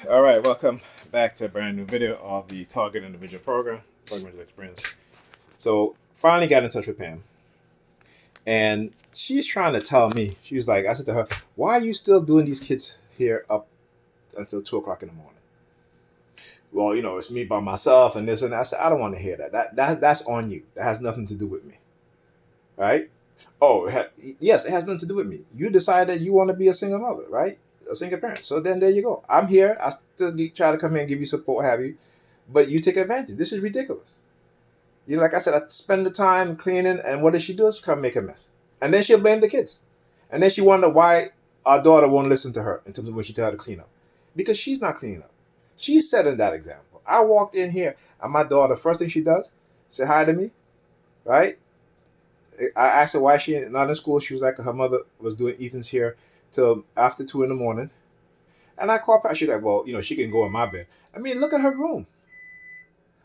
All right, welcome back to a brand new video of the Target Individual Program, Target Individual Experience. So, finally got in touch with Pam, and she's trying to tell me, she was like, I said to her, why are you still doing these kids here up until 2 o'clock in the morning? Well, it's me by myself and this and that. I said, I don't want to hear that. That's on you. That has nothing to do with me. Right? Oh, yes, it has nothing to do with me. You decided you want to be a single mother, right? A single parent. So then there you go. I'm here. I still try to come here and give you support, what have you. But you take advantage. This is ridiculous. Like I said, I spend the time cleaning, and what does she do? She come make a mess. And then she'll blame the kids. And then she wonder why our daughter won't listen to her in terms of when she tell her to clean up. Because she's not cleaning up. She's setting that example. I walked in here, and my daughter, first thing she does, say hi to me, right? I asked her why she not in school. She was like, her mother was doing Ethan's hair till after 2 in the morning. And I called her. She's like, well, she can go in my bed. I mean, look at her room.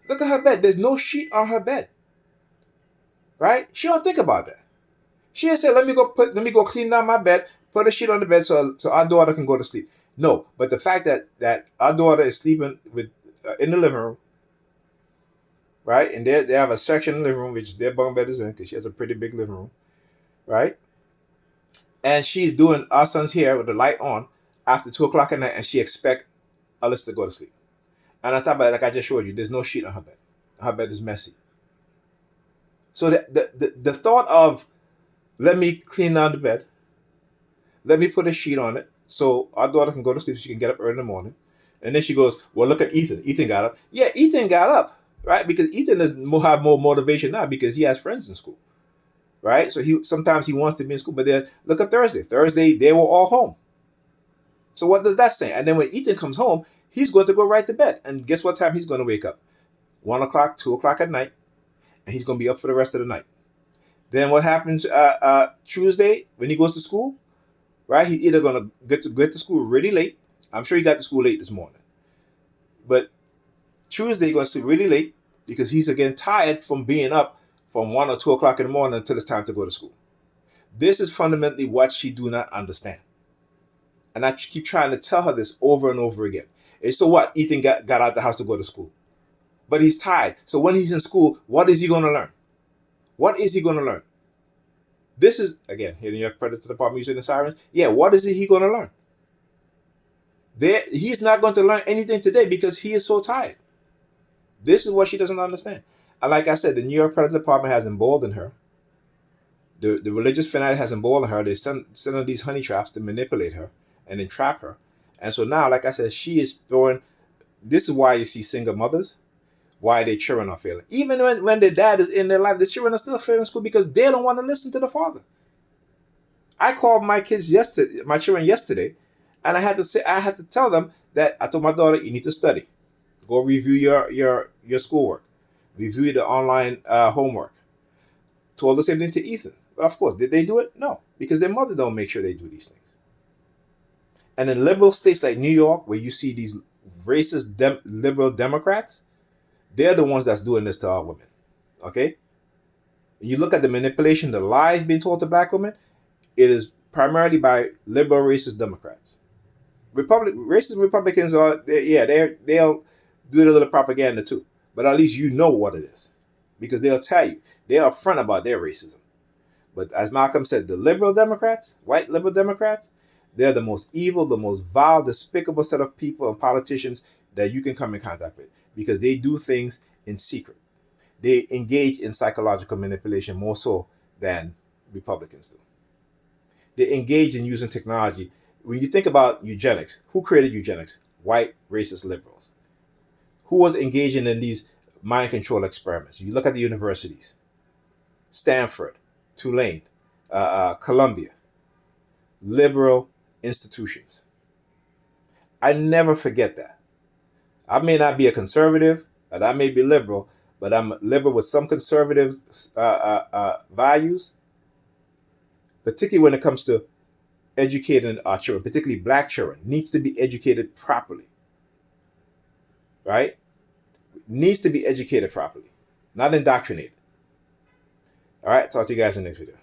Look at her bed. There's no sheet on her bed. Right? She don't think about that. She had said, let me go clean down my bed, put a sheet on the bed so our daughter can go to sleep. No, but the fact that our daughter is sleeping with in the living room, right? And they have a section in the living room which their bunk bed is in because she has a pretty big living room, right? And she's doing our son's hair with the light on after 2 o'clock at night, and she expect Alyssa to go to sleep. And on top of that, like I just showed you, there's no sheet on her bed. Her bed is messy. So the thought of let me clean down the bed, let me put a sheet on it so our daughter can go to sleep so she can get up early in the morning. And then she goes, well, look at Ethan. Ethan got up. Yeah, Ethan got up, right? Because Ethan have more motivation now because he has friends in school, right? So sometimes he wants to be in school. But then look at Thursday. Thursday, they were all home. So what does that say? And then when Ethan comes home, he's going to go right to bed. And guess what time he's going to wake up? 1 o'clock, 2 o'clock at night. And he's going to be up for the rest of the night. Then what happens Tuesday when he goes to school? Right? He's either going to get to school really late. I'm sure he got to school late this morning. But Tuesday, he's going to sleep really late because he's again tired from being up from 1 or 2 o'clock in the morning until it's time to go to school. This is fundamentally what she do not understand. And I keep trying to tell her this over and over again. And so what? Ethan got out the house to go to school. But he's tired. So when he's in school, what is he going to learn? What is he going to learn? This is, again, hitting your credit to the department using the sirens. Yeah, what is he going to learn? He's not going to learn anything today because he is so tired. This is what she doesn't understand. And like I said, the New York Predator Department has emboldened her. The religious fanatic has emboldened her. They send her these honey traps to manipulate her and entrap her. And so now, like I said, she is throwing. This is why you see single mothers, why their children are failing. Even when their dad is in their life, the children are still failing in school because they don't want to listen to the father. I called my children yesterday, and I had to tell them that I told my daughter, you need to study, go review your schoolwork, review the online homework. Told the same thing to Ethan, but of course, did they do it? No, because their mother don't make sure they do these things. And in liberal states like New York, where you see these racist liberal Democrats, they're the ones that's doing this to our women. Okay? You look at the manipulation, the lies being told to black women, it is primarily by liberal racist Democrats. Racist Republicans they'll do a little propaganda too. But at least you know what it is. Because they'll tell you. They're upfront about their racism. But as Malcolm said, the liberal Democrats, white liberal Democrats, they're the most evil, the most vile, despicable set of people and politicians that you can come in contact with. Because they do things in secret. They engage in psychological manipulation more so than Republicans do. They engage in using technology. When you think about eugenics, who created eugenics? White racist liberals. Who was engaging in these mind control experiments? You look at the universities. Stanford, Tulane, Columbia. Liberal institutions. I never forget that. I may not be a conservative, and I may be liberal, but I'm liberal with some conservative values, particularly when it comes to educating our children, particularly black children, needs to be educated properly. Right? Needs to be educated properly, not indoctrinated. All right, talk to you guys in the next video.